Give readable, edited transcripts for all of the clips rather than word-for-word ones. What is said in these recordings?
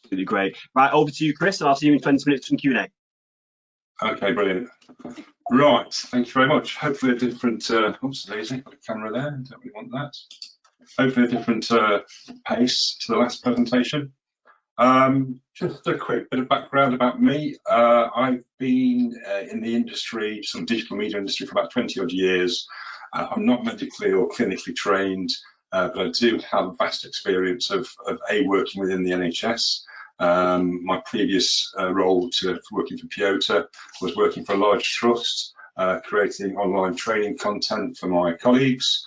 Absolutely great. Right, over to you, Chris, and I'll see you in 20 minutes from Q&A. Okay, brilliant. Right, thank you very much. Hopefully a different, oops, Daisy, got a camera there, don't really want that. Hopefully a different pace to the last presentation. Just a quick bit of background about me. I've been in the industry, some digital media industry, for about 20 odd years. I'm not medically or clinically trained, but I do have vast experience of working within the NHS. My previous role to working for Piota was working for a large trust, creating online training content for my colleagues,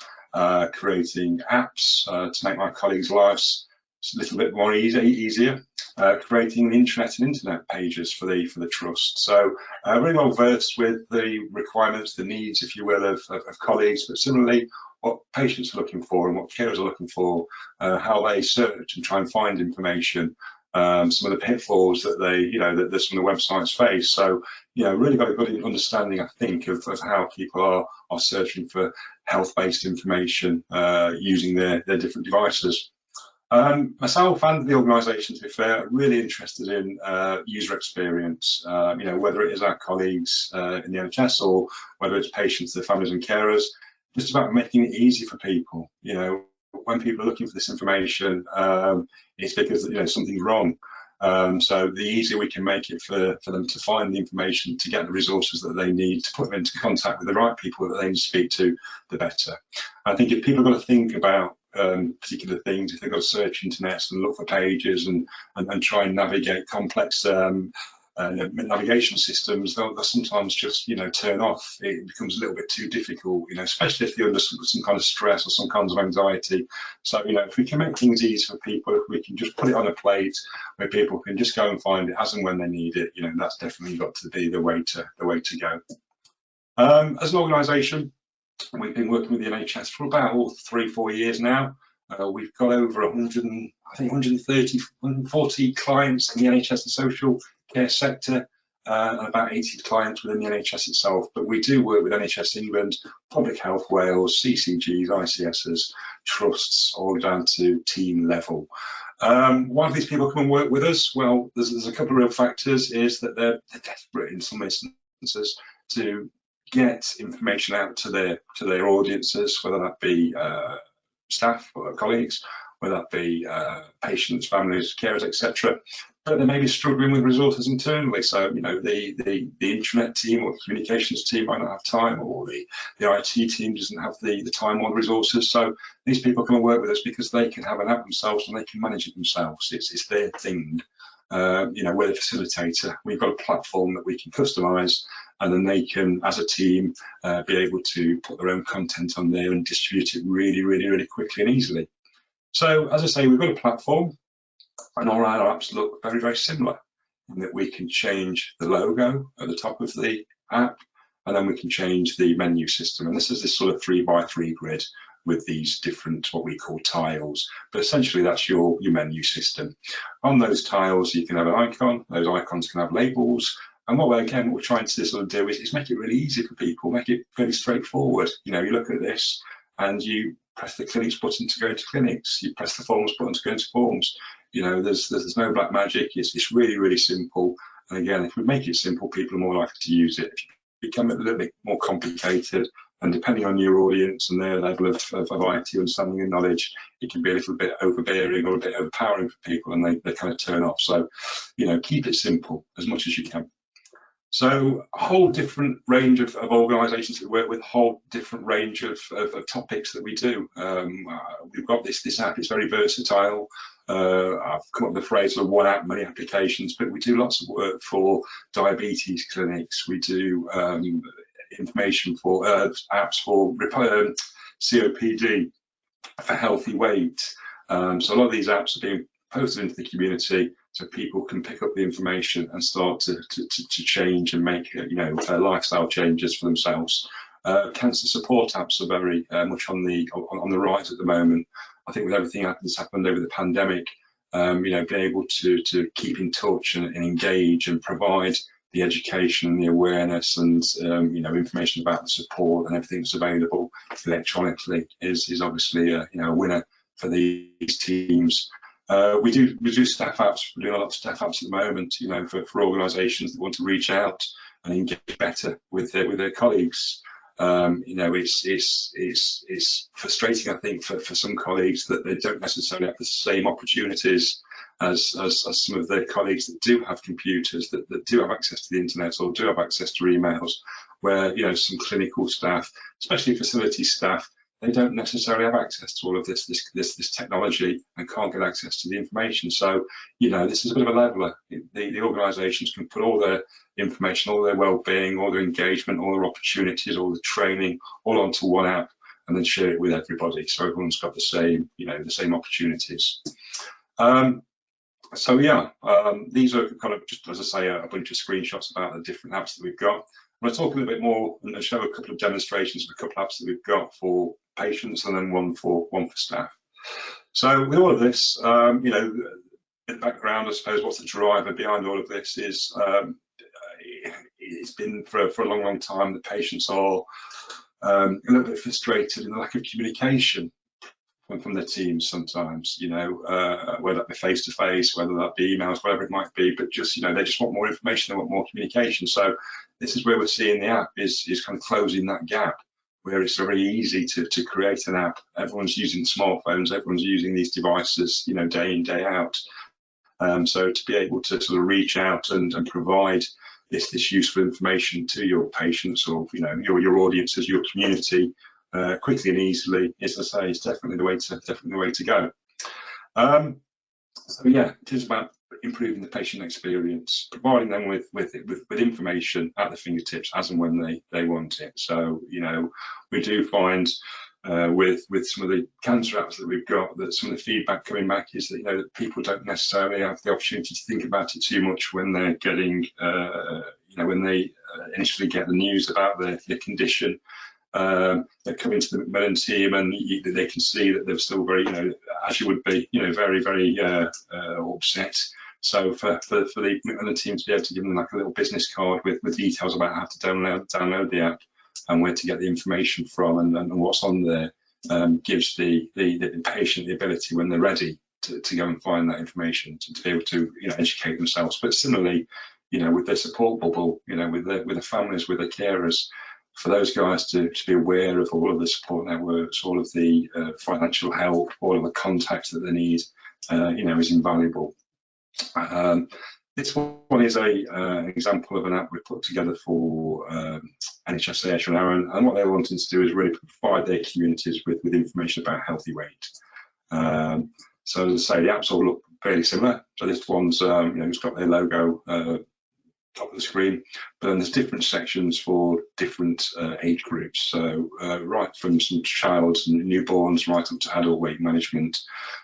creating apps to make my colleagues' lives a little bit more easier, creating the internet pages for the trust. So really well versed with the requirements, the needs, if you will, of colleagues, but similarly what patients are looking for and what carers are looking for, how they search and try and find information, some of the pitfalls that they, that some of the websites face. So, really got a good understanding, I think, of how people are searching for health-based information using their different devices. Myself and the organisation, to be fair, are really interested in user experience, whether it is our colleagues in the NHS or whether it's patients, their families and carers, just about making it easy for people. When people are looking for this information, it's because something's wrong. So the easier we can make it for them to find the information, to get the resources that they need, to put them into contact with the right people that they need to speak to, the better. I think if people are going to think about particular things, if they've got to search internets and look for pages and try and navigate complex navigation systems, they'll sometimes just turn off. It becomes a little bit too difficult, especially if they're under some kind of stress or some kinds of anxiety. So if we can make things easy for people, if we can just put it on a plate where people can just go and find it as and when they need it, that's definitely got to be the way to go. As an organisation, we've been working with the NHS for about 3-4 years now. We've got over 140 clients in the NHS and social care sector, and about 80 clients within the NHS itself. But we do work with NHS England, Public Health Wales, CCGs, ICSs, trusts, all down to team level. Why do these people come and work with us? Well, there's a couple of real factors. Is that they're desperate in some instances to get information out to their audiences, whether that be staff or colleagues, whether that be patients, families, carers, etc. But they may be struggling with resources internally. So the intranet team or the communications team might not have time, or the IT team doesn't have the time or the resources. So these people come and work with us because they can have an app themselves and they can manage it themselves. It's their thing. We're the facilitator. We've got a platform that we can customize, and then they can, as a team, be able to put their own content on there and distribute it really quickly and easily. So, as I say, we've got a platform, and all our apps look very similar in that we can change the logo at the top of the app, and then we can change the menu system. And this is this sort of 3x3 grid with these different, what we call tiles, but essentially that's your menu system. On those tiles you can have an icon, those icons can have labels, and what we're trying to sort of do is make it really easy for people, make it very straightforward. You look at this and you press the clinics button to go into clinics, you press the forms button to go into forms. There's no black magic. It's really simple. And again, if we make it simple, people are more likely to use it. If you become a little bit more complicated, and depending on your audience and their level of IT, understanding and knowledge, it can be a little bit overbearing or a bit overpowering for people, and they kind of turn off. So, keep it simple as much as you can. So a whole different range of organisations that we work with, a whole different range of topics that we do. We've got this app, it's very versatile. I've come up with the phrase of one app, many applications, but we do lots of work for diabetes clinics. We do information for apps for COPD, for healthy weight. So a lot of these apps are being posted into the community so people can pick up the information and start to change and make lifestyle changes for themselves. Cancer support apps are very much on the rise at the moment. I think with everything that's happened over the pandemic, being able to keep in touch and engage and provide the education and the awareness and information about the support and everything that's available electronically is obviously a winner for these teams. We do staff apps. We're doing a lot of staff apps at the moment, you know, for organisations that want to reach out and engage better with their colleagues. You know, it's frustrating, I think, for some colleagues that they don't necessarily have the same opportunities as some of their colleagues that do have computers, that do have access to the internet or do have access to emails, where, you know, some clinical staff, especially facility staff, they don't necessarily have access to all of this technology and can't get access to the information. So, you know, this is a bit of a leveler. The organisations can put all their information, all their well-being, all their engagement, all their opportunities, all the training, all onto one app, and then share it with everybody, so everyone's got the same, you know, the same opportunities. So yeah, these are kind of, just as I say, a bunch of screenshots about the different apps that we've got. I'm going to talk a little bit more and show a couple of demonstrations of a couple of apps that we've got for patients, and then one for staff. So with all of this, you know, the background, I suppose, what's the driver behind all of this is, it's been for a long time that patients are a little bit frustrated in the lack of communication from their teams sometimes, you know, whether that be face-to-face, whether that be emails, whatever it might be, but just, you know, they just want more information, they want more communication. So this is where we're seeing the app is kind of closing that gap, where it's very easy to create an app. Everyone's using smartphones, everyone's using these devices, you know, day in, day out. So to be able to sort of reach out and provide this useful information to your patients, or, you know, your audiences, your community, quickly and easily, as I say, is definitely the way to go. So yeah, it is about improving the patient experience, providing them with information at the fingertips as and when they want it. So, you know, we do find with some of the cancer apps that we've got, that some of the feedback coming back is that, you know, that people don't necessarily have the opportunity to think about it too much when they're getting, you know, when they initially get the news about their condition. They come into the Macmillan team and they can see that they're still very, you know, as you would be, you know, very upset. So for the Macmillan team to be able to give them like a little business card with details about how to download the app and where to get the information from and what's on there, gives the patient the ability, when they're ready, to go and find that information, to be able to, you know, educate themselves. But similarly, you know, with their support bubble, you know, with the families, with the carers, for those guys to be aware of all of the support networks, all of the financial help, all of the contacts that they need, you know, is invaluable. This one is an example of an app we put together for NHS, Ayrshire and Arran, and what they're wanting to do is really provide their communities with information about healthy weight. So as I say, the apps all look fairly similar. So this one's, you know, it's got their logo top of the screen, but then there's different sections for different age groups. So right from some child and newborns right up to adult weight management,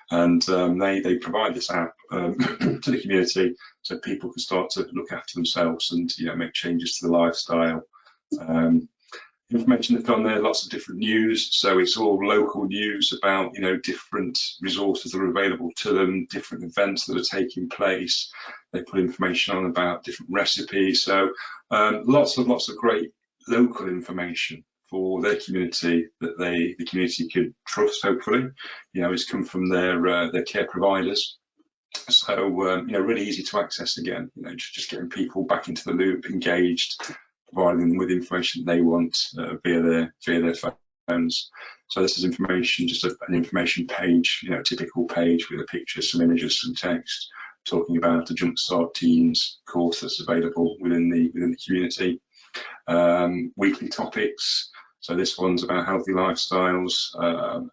and they provide this app to the community so people can start to look after themselves and, you know, make changes to the lifestyle. Information that's on there, lots of different news, so it's all local news about, you know, different resources that are available to them, different events that are taking place. They put information on about different recipes, so lots of great local information for their community that the community could trust. Hopefully, you know, it's come from their care providers, so you know, really easy to access again. You know, just getting people back into the loop, engaged, providing them with information they want via their phones. So this is information, just an information page, you know, typical page with a picture, some images, some text, talking about a Jumpstart Teens course that's available within the community. Weekly topics. So this one's about healthy lifestyles. And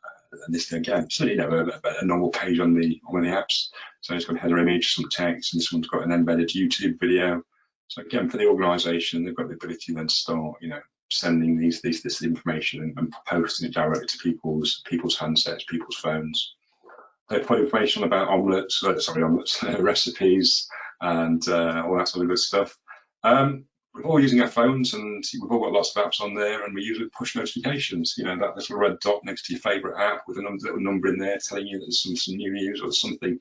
this again, so, you know, a normal page on the apps. So it's got a header image, some text, and this one's got an embedded YouTube video. So again, for the organisation, they've got the ability then to start, you know, sending this information and posting it directly to people's handsets, people's phones. They put information about omelets, recipes, and all that sort of good stuff. We're all using our phones, and we've all got lots of apps on there, and we use push notifications. You know, that little red dot next to your favourite app with a little number in there telling you that there's some new news or something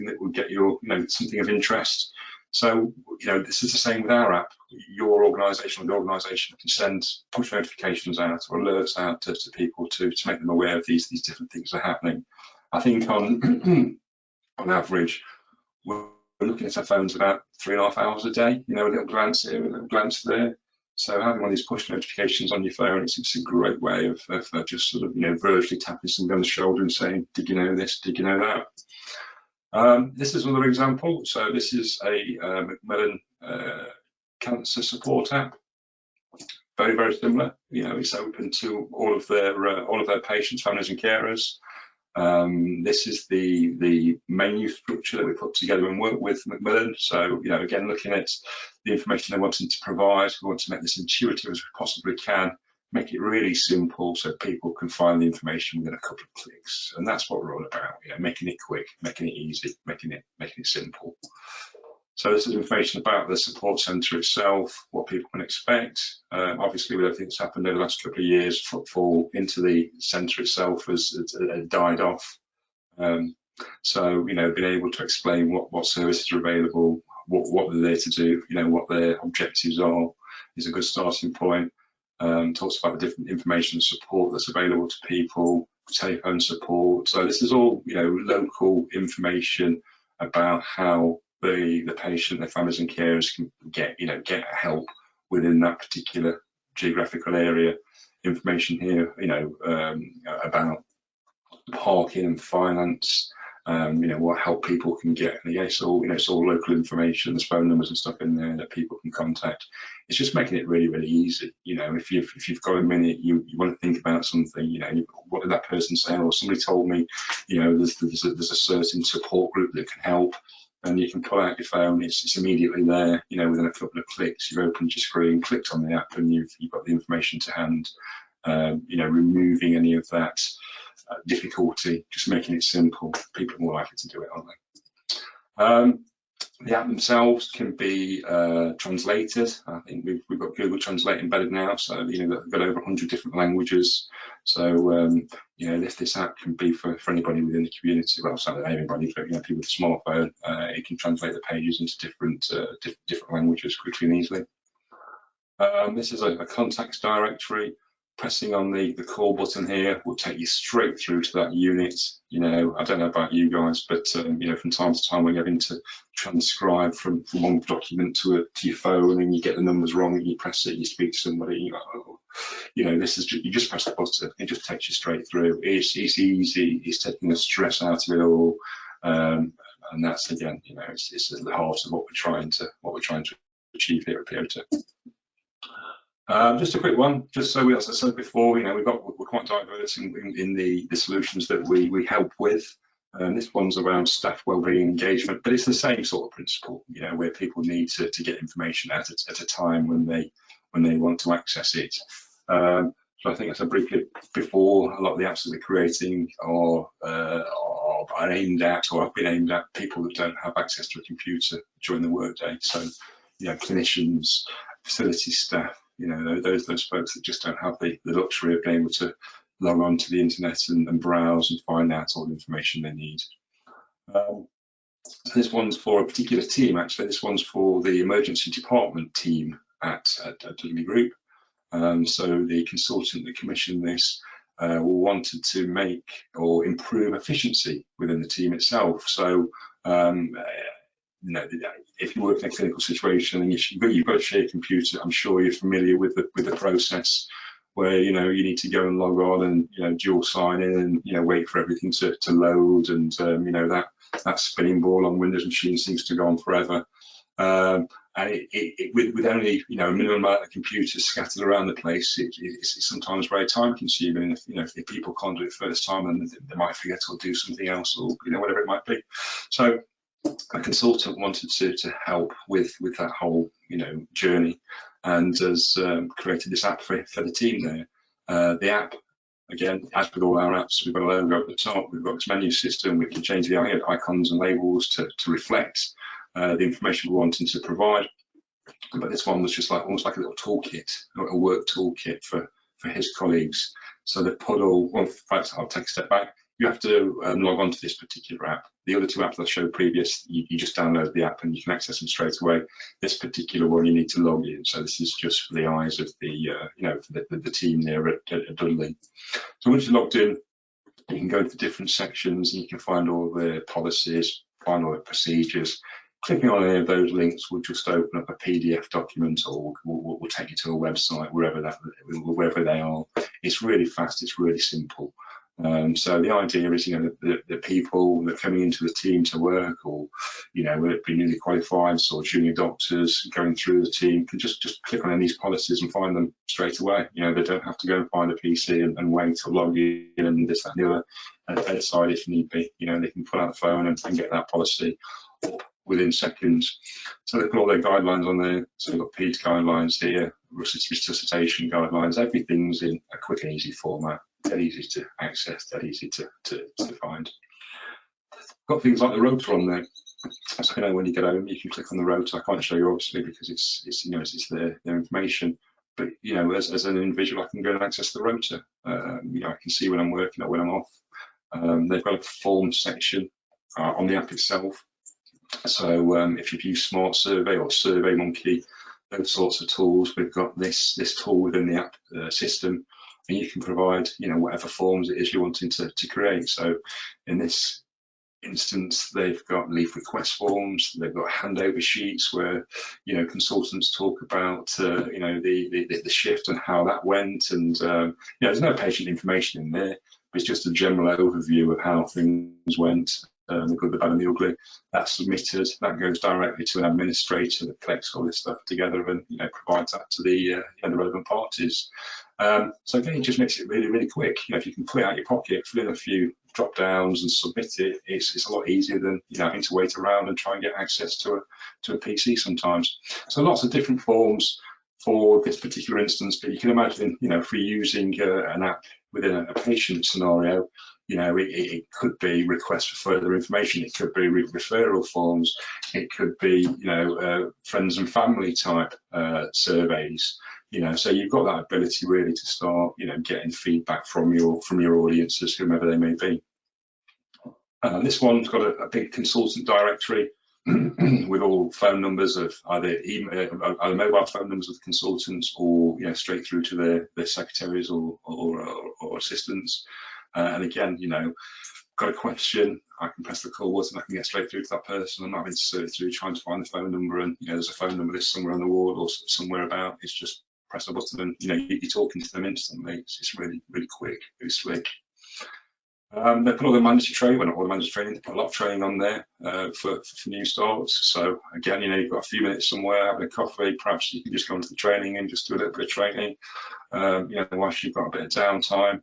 that will get your, you know, something of interest. So, you know, this is the same with our app. Your organisation or the organisation can send push notifications out or alerts out to people to make them aware of these different things that are happening. I think on on average, we're looking at our phones about 3.5 hours a day, you know, a little glance here, a little glance there. So having one of these push notifications on your phone, it's a great way of just sort of, you know, virtually tapping somebody on the shoulder and saying, did you know this, did you know that? This is another example. So this is a Macmillan cancer support app. Very, very similar. You know, it's open to all of their patients, families and carers. This is the menu structure that we put together and work with Macmillan. So, you know, again, looking at the information they're wanting to provide, we want to make this intuitive as we possibly can, make it really simple so people can find the information within a couple of clicks. And that's what we're all about, you know, making it quick, making it easy, making it simple. So this is information about the support centre itself, what people can expect. Obviously, with everything that's happened over the last couple of years, footfall into the centre itself has died off. So, you know, being able to explain what services are available, what they're there to do, you know, what their objectives are, is a good starting point. Talks about the different information and support that's available to people, telephone support. So this is all, you know, local information about how the patient, their families and carers can get help within that particular geographical area. Information here, you know, about parking and finance, you know, what help people can get. And again, it's all, you know, it's all local information. There's phone numbers and stuff in there that people can contact. It's just making it really, really easy. You know, if you've got a minute, you want to think about something, you know, what did that person say? Or somebody told me, you know, there's a certain support group that can help. And you can pull out your phone, it's immediately there, you know, within a couple of clicks. You've opened your screen, clicked on the app, and you've got the information to hand, you know, removing any of that difficulty, just making it simple. People are more likely to do it, aren't they? The app themselves can be translated. I think we've got Google Translate embedded now, so, you know, they've got over 100 different languages. So, you know, if this app can be for anybody within the community, well, it's not anybody, but, you know, people with a smartphone, it can translate the pages into different languages quickly and easily. This is a contacts directory. Pressing on the call button here will take you straight through to that unit. You know, I don't know about you guys, but you know, from time to time when you're having to transcribe from one document to your phone and you get the numbers wrong and you press it, you speak to somebody, you go, oh, you know, this is you just press the button, it just takes you straight through. It's easy, it's taking the stress out of it all, and that's, again, you know, it's at the heart of what we're trying to achieve here at Piota. Just a quick one, just so as I said before, you know, we're quite diverse in the solutions that we help with. This one's around staff wellbeing engagement, but it's the same sort of principle, you know, where people need to get information at a time when they want to access it. So I think, as I briefly before, a lot of the apps that we're creating are aimed at, or have been aimed at, people that don't have access to a computer during the workday. So, you know, clinicians, facility staff, you know, those folks that just don't have the luxury of being able to log on to the internet and browse and find out all the information they need. This one's for a particular team, actually. This one's for the emergency department team at Dudley Group. So the consultant that commissioned this wanted to make or improve efficiency within the team itself. So, you know, if you work in a clinical situation and you've got a shared computer, I'm sure you're familiar with the process where, you know, you need to go and log on and, you know, dual sign in and, you know, wait for everything to load, and you know, that spinning ball on Windows machine seems to go on forever. And with only, you know, a minimum amount of computers scattered around the place, it's sometimes very time consuming. If, you know, if people can't do it first time, then they might forget or do something else, or, you know, whatever it might be. So a consultant wanted to help with that whole, you know, journey, and has created this app for the team there. The app, again, as with all our apps, we've got a logo at the top, we've got this menu system, we can change the icons and labels to reflect the information we're wanting to provide. But this one was just like almost like a little toolkit, a work toolkit for his colleagues. So they put all, well, in fact, I'll take a step back. You have to log on to this particular app. The other two apps I showed previous, you just download the app and you can access them straight away. This particular one, you need to log in. So this is just for the eyes of the, you know, for the team there at Dudley. So once you're logged in, You can go to different sections and you can find all the policies, find all the procedures. Clicking on any of those links will just open up a PDF document, or will take you to a website, wherever they are. It's really fast, it's really simple. So the idea is, the people that are coming into the team to work, or, whether it be newly qualified or junior doctors going through the team, can just click on any of these policies and find them straight away. They don't have to go and find a PC and wait to log in and this, that, and the other at bedside if need be. They can pull out the phone and get that policy up within seconds. So they've got all their guidelines on there. So they've got PEDS guidelines here, resuscitation guidelines. Everything's in a quick and easy format. Dead easy to access, dead easy to find. Got things like the rotor on there. So when you get home, you can click on the rotor. I can't show you obviously because it's their information. But as an individual, I can go and access the rotor. I can see when I'm working or when I'm off. They've got a form section on the app itself. So if you've used Smart Survey or SurveyMonkey, those sorts of tools, we've got this tool within the app system, and you can provide whatever forms it is you're wanting to create. So in this instance, they've got leave request forms, they've got handover sheets where consultants talk about the shift and how that went, and there's no patient information in there, but it's just a general overview of how things went. The good, the bad and the ugly. That's submitted, that goes directly to an administrator that collects all this stuff together and provides that to the relevant parties. So again, it just makes it really, really quick. If you can pull it out of your pocket, fill in a few drop downs and submit it, it's a lot easier than having to wait around and try and get access to a PC sometimes. So lots of different forms for this particular instance, but you can imagine, if we're using an app within a patient scenario, it could be requests for further information, it could be referral forms, it could be friends and family type surveys. So you've got that ability really to start getting feedback from your audiences, whomever they may be. This one's got a big consultant directory with all phone numbers of either mobile phone numbers of the consultants, or straight through to their secretaries or assistants. And again, got a question, I can press the call button, I can get straight through to that person. I'm not having to search through trying to find the phone number, and there's a phone number list somewhere on the wall or somewhere about. It's just press a button and you're talking to them instantly. It's really, really quick, really slick. They put all the mandatory training, well, not all the mandatory training, they put a lot of training on there for new starts. So again, you've got a few minutes somewhere, having a coffee, perhaps you can just go into the training and just do a little bit of training, whilst you've got a bit of downtime.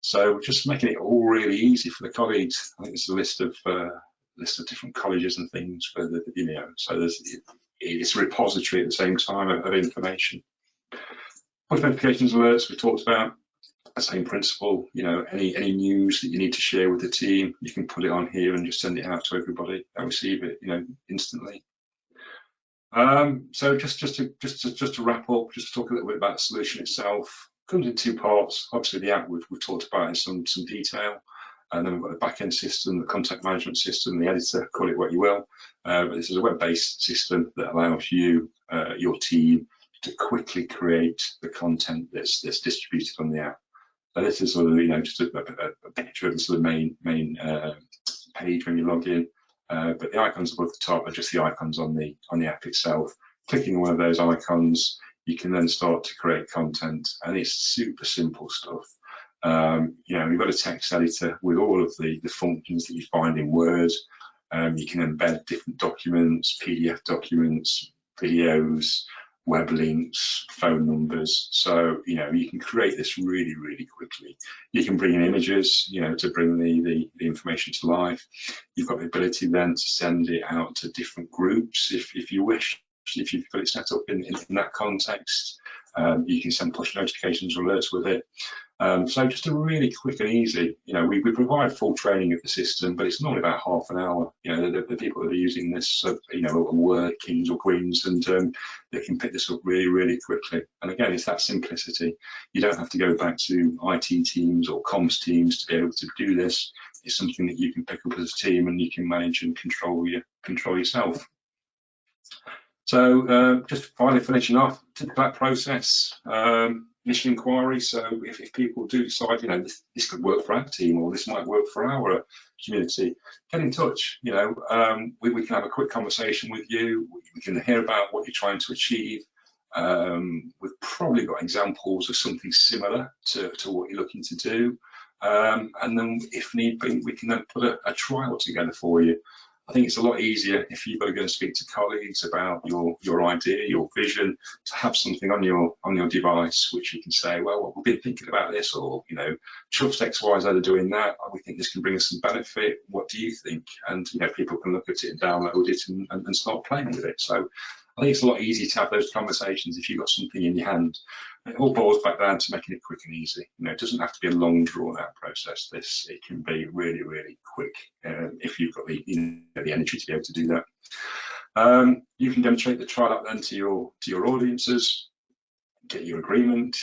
So just making it all really easy for the colleagues. I think there's a list of different colleges and things for the, so it's a repository at the same time of information. Push notifications, alerts we talked about. The same principle, any news that you need to share with the team, you can put it on here and just send it out to everybody. They'll receive it, instantly. So just to wrap up, just to talk a little bit about the solution itself. Comes in two parts. Obviously, the app we've talked about in some detail, and then we've got the back-end system, the contact management system, the editor, call it what you will. But this is a web-based system that allows you, your team, to quickly create the content that's distributed on the app. So this is sort of, just a picture of the sort of main page when you log in. But the icons above the top are just the icons on the app itself. Clicking one of those icons, you can then start to create content, and it's super simple stuff. You've got a text editor with all of the functions that you find in Word. You can embed different documents, PDF documents, videos, web links, phone numbers. So, you can create this really, really quickly. You can bring in images, to bring the information to life. You've got the ability then to send it out to different groups if you wish. If you've got it set up in that context, you can send push notifications or alerts with it. So just a really quick and easy, we provide full training of the system, but it's normally about half an hour. The people that are using this, are word kings or queens, and they can pick this up really, really quickly. And again, it's that simplicity. You don't have to go back to IT teams or comms teams to be able to do this. It's something that you can pick up as a team and you can manage and control yourself. So just finally finishing off, typical app process. initial inquiry. So if people do decide, this could work for our team, or this might work for our community, get in touch. We can have a quick conversation with you. We can hear about what you're trying to achieve. We've probably got examples of something similar to what you're looking to do. And then if need be, we can then put a trial together for you. I think it's a lot easier if you've got to go and speak to colleagues about your idea, your vision, to have something on your device which you can say, well, we've been thinking about this, or trust XYZ are doing that. We think this can bring us some benefit. What do you think? And people can look at it and download it and start playing with it. So I think it's a lot easier to have those conversations if you've got something in your hand. It all boils back down to making it quick and easy. It doesn't have to be a long, drawn-out process. It can be really, really quick if you've got the energy to be able to do that. You can demonstrate the trial out then to your audiences, get your agreement,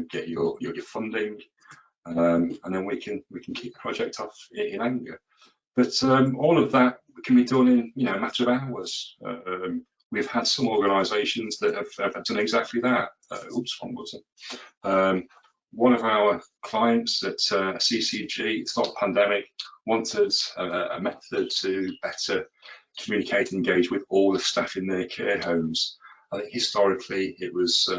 get your funding, and then we can keep the project off in anger. But all of that can be done in a matter of hours. We've had some organisations that have done exactly that. Oops, wrong button. One of our clients at CCG, start the pandemic, wanted a method to better communicate and engage with all the staff in their care homes. I think historically it was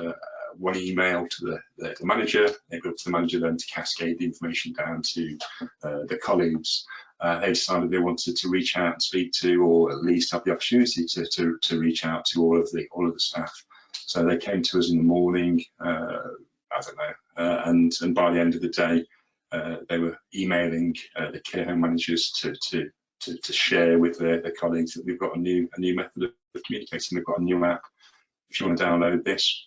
one email to the manager, it goes to the manager then to cascade the information down to the colleagues. They decided they wanted to reach out and speak to, or at least have the opportunity to reach out to all of the staff. So they came to us in the morning, I don't know, and by the end of the day, they were emailing the care home managers to share with their colleagues that we've got a new method of communicating. We've got a new app. If you want to download this,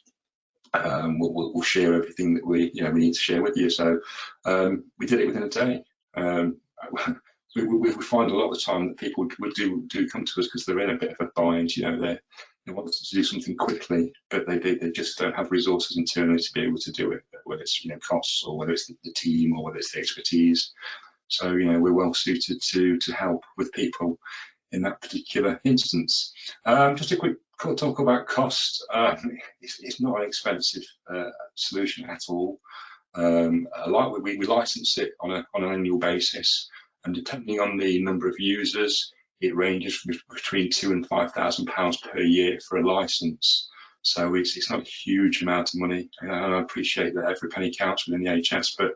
we'll share everything that we need to share with you. So we did it within a day. We find a lot of the time that people do come to us because they're in a bit of a bind. They want to do something quickly, but they just don't have resources internally to be able to do it, whether it's costs, or whether it's the team, or whether it's the expertise. So we're well suited to help with people in that particular instance. Just a quick talk about cost. It's not an expensive solution at all. We license it on an annual basis, and depending on the number of users, it ranges between £2,000 and £5,000 per year for a license. So it's not a huge amount of money, and I appreciate that every penny counts within the NHS, but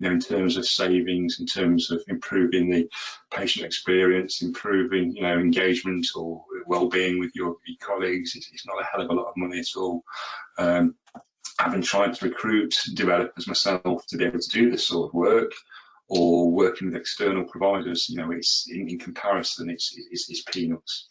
in terms of savings, in terms of improving the patient experience, improving engagement or well-being with your colleagues, it's not a hell of a lot of money at all. Having tried to recruit developers myself to be able to do this sort of work, or working with external providers, it's in comparison, it's peanuts.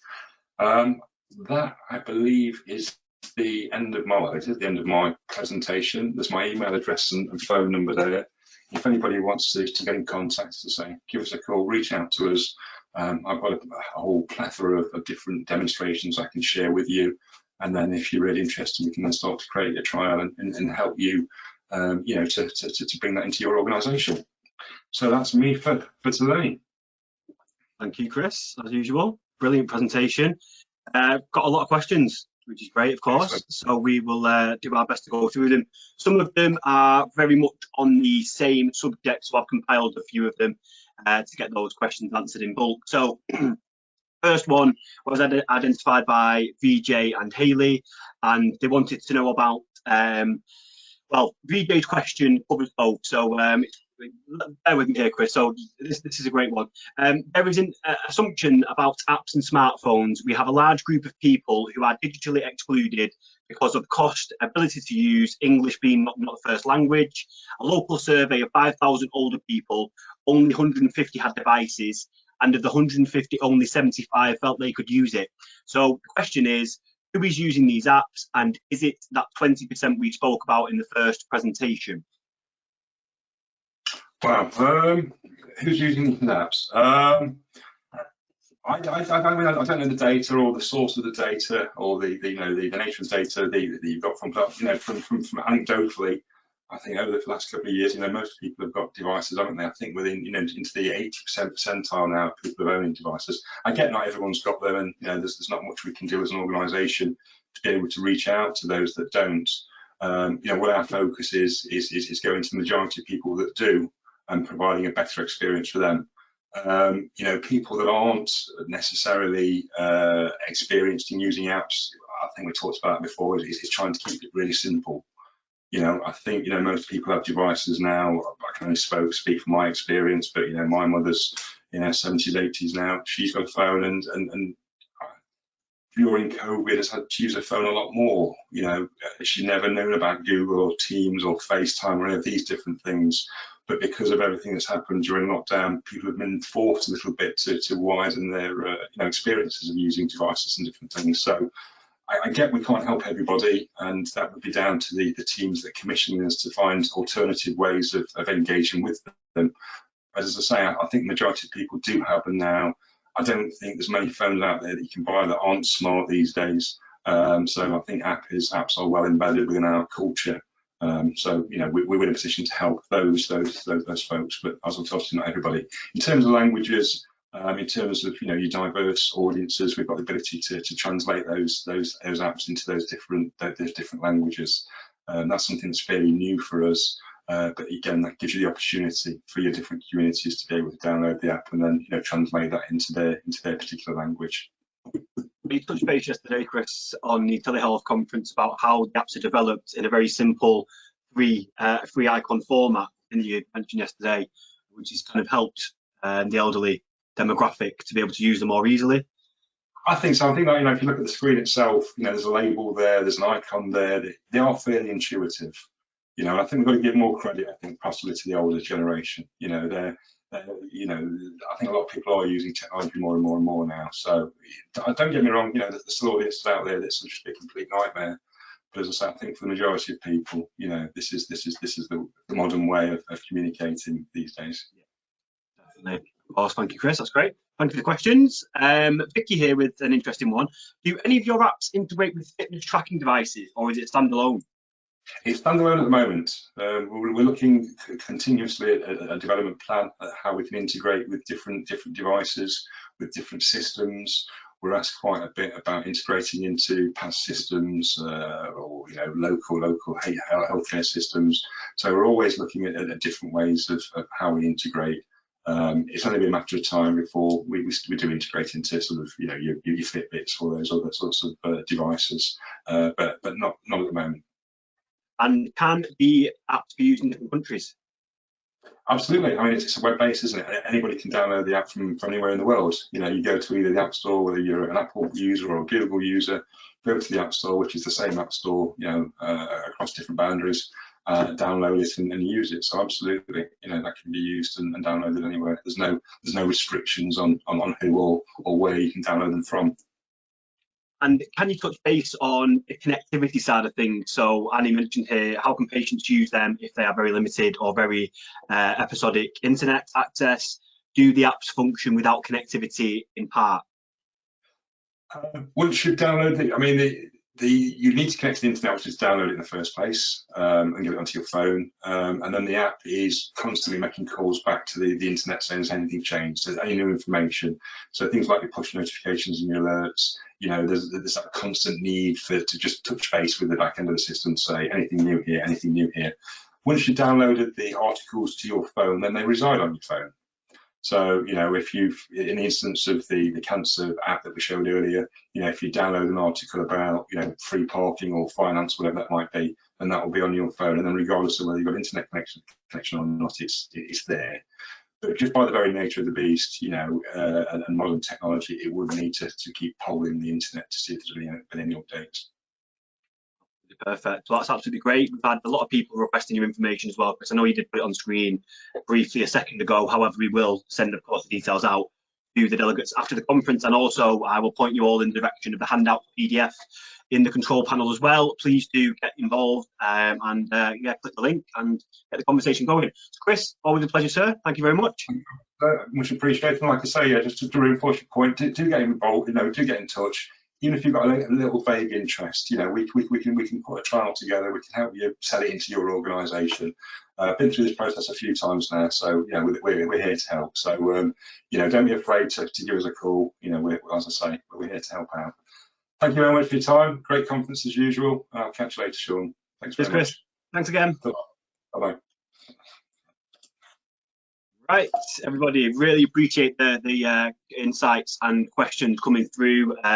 That, I believe, is the end of my presentation. There's my email address and phone number there. If anybody wants to get in contact, to say, give us a call, reach out to us. I've got a whole plethora of different demonstrations I can share with you, and then if you're really interested, we can then start to create a trial and help you, to bring that into your organisation. So that's me for today. Thank you, Chris, as usual. Brilliant presentation. Got a lot of questions, which is great, of course. Excellent. So we will do our best to go through them. Some of them are very much on the same subject, so I've compiled a few of them to get those questions answered in bulk. So first one was identified by VJ and Hayley, and they wanted to know about, well, VJ's question covers both. So bear with me here, Chris. So this is a great one. There is an assumption about apps and smartphones. We have a large group of people who are digitally excluded because of cost, ability to use English being not the first language. A local survey of 5,000 older people, only 150 had devices, and of the 150, only 75 felt they could use it. So the question is, who is using these apps, and is it that 20% we spoke about in the first presentation? Wow, who's using these apps? I don't know the data or the source of the data, or the nature of the data that you've got from anecdotally. I think over the last couple of years, most people have got devices, haven't they? I think within into the 80% percentile now, people are owning devices. I get not everyone's got them, and there's not much we can do as an organisation to be able to reach out to those that don't. What our focus is going to the majority of people that do and providing a better experience for them. People that aren't necessarily experienced in using apps, I think we talked about it before, is trying to keep it really simple. I think most people have devices now. I can only speak from my experience, but my mother's in her 70s, 80s now. She's got a phone, and during COVID has had to use her phone a lot more. She's never known about Google or Teams or FaceTime or any of these different things. But because of everything that's happened during lockdown, people have been forced a little bit to widen their experiences of using devices and different things. So I get we can't help everybody, and that would be down to the teams that are commissioning us to find alternative ways of engaging with them. As I say, I think the majority of people do have them now. I don't think there's many phones out there that you can buy that aren't smart these days. So I think apps are well embedded within our culture. So we're in a position to help those folks, but as I'm obviously not everybody. In terms of languages, in terms of your diverse audiences, we've got the ability to translate those apps into those different languages. That's something that's fairly new for us. But again, that gives you the opportunity for your different communities to be able to download the app and then translate that into their particular language. We touched base yesterday, Chris, on the telehealth conference about how the apps are developed in a very simple free icon format, and you mentioned yesterday, which has kind of helped the elderly demographic to be able to use them more easily. I think so. I think that if you look at the screen itself, there's a label there, there's an icon there. They are fairly intuitive. I think we've got to give more credit, I think, possibly to the older generation. I think a lot of people are using technology more and more and more now. So don't get me wrong, there's still audiences out there that's just a complete nightmare. But as I say, I think for the majority of people, this is the modern way of communicating these days. Yeah, definitely. Of course, thank you, Chris. That's great. Thank you for the questions. Vicky here with an interesting one. Do any of your apps integrate with fitness tracking devices, or is it standalone? It's standalone at the moment. We're looking continuously at a development plan at how we can integrate with different devices, with different systems. We're asked quite a bit about integrating into PAS systems or local healthcare systems. So we're always looking at different ways of how we integrate. It's only been a matter of time before we do integrate into sort of your Fitbits or those other sorts of devices, but not at the moment. And can the apps be used in different countries? Absolutely. I mean, it's a web-based, isn't it? Anybody can download the app from anywhere in the world. You go to either the App Store, whether you're an Apple user or a Google user, go to the App Store, which is the same App Store, across different boundaries, download it and use it. So absolutely, that can be used and downloaded anywhere. There's no restrictions on who or where you can download them from. And can you touch base on the connectivity side of things? So Annie mentioned here, how can patients use them if they have very limited or very episodic internet access? Do the apps function without connectivity in part? Once you've downloaded it, you need to connect to the internet, which is download it in the first place and get it onto your phone. And then the app is constantly making calls back to the internet saying there's anything changed, there's any new information. So things like your push notifications and your alerts, there's that constant need to just touch base with the back end of the system to say anything new here, anything new here. Once you've downloaded the articles to your phone, then they reside on your phone. So, if you've, in the instance of the cancer app that we showed earlier, if you download an article about, free parking or finance, whatever that might be, then that will be on your phone. And then regardless of whether you've got internet connection or not, it's there. But just by the very nature of the beast, and modern technology, it would need to keep polling the internet to see if there's been any updates. Perfect. Well, that's absolutely great. We've had a lot of people requesting your information as well, because I know you did put it on screen briefly a second ago. However, we will send, of course, the details out to the delegates after the conference, and also I will point you all in the direction of the handout PDF in the control panel as well. Please do get involved and click the link and get the conversation going. So Chris, always a pleasure, sir. Thank you very much. Much appreciated. And like I say, just to reinforce your point, do get involved. Do get in touch. Even if you've got a little vague interest, we can put a trial together. We can help you sell it into your organisation. I've been through this process a few times now, so we're here to help. So don't be afraid to give us a call. As I say, we're here to help out. Thank you very much for your time. Great conference as usual. I'll catch you later, Sean. Thanks Cheers, very Chris. much. Thanks again. Bye-bye. Right, everybody, really appreciate the insights and questions coming through.